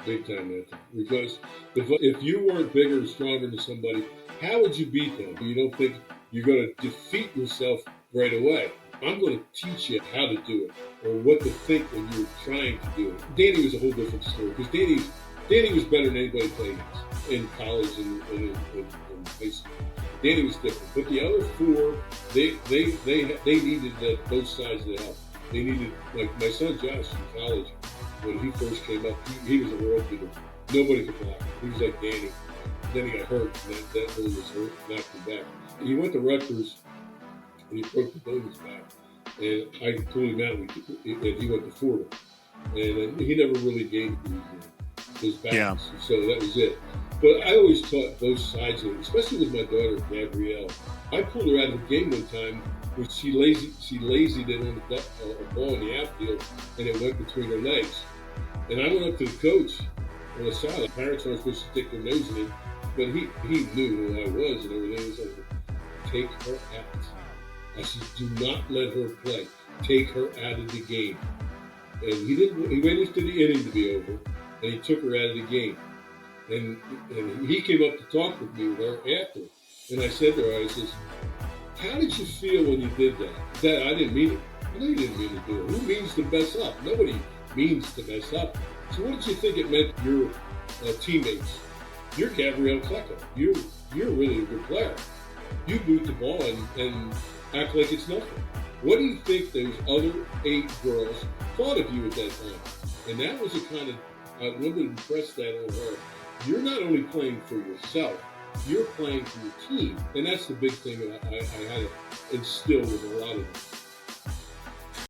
big time, Anthony. Because if you weren't bigger or stronger than somebody, how would you beat them? You don't think you're going to defeat yourself right away. I'm going to teach you how to do it or what to think when you're trying to do it. Danny was a whole different story because Danny was better than anybody playing in college and in high school. Danny was different, but the other four, they needed both sides of the house. They needed, like my son Josh in college, when he first came up, he was a world beater. Nobody could block him. He was like Danny. Then he got hurt, and that really was hurt, knocked him back. He went to Rutgers, and he broke the bone in his back. And I pulled him out, and he went to Fordham. And he never really gained his balance. Yeah. So that was it. But I always taught both sides of it, especially with my daughter, Gabrielle. I pulled her out of the game one time when she lazied it on a ball in the outfield, and it went between her legs. And I went up to the coach on the side. Parents aren't supposed to stick their nose in it, but he knew who I was and everything. He was like, take her out. I said, do not let her play. Take her out of the game. And he didn't. He waited to the inning to be over, and he took her out of the game. And he came up to talk with me with her after. And I said to her, I says, how did you feel when you did that? Dad, I didn't mean it. I know you didn't mean to do it. Who means to mess up? Nobody means to mess up. So what did you think it meant to your teammates? You're Gabrielle Klecko. You're really a good player. You boot the ball and act like it's nothing. What do you think those other 8 girls thought of you at that time? And that was a kind of, I wanted to impress that on her. You're not only playing for yourself, you're playing for your team. And that's the big thing that I had to instill with a lot of them.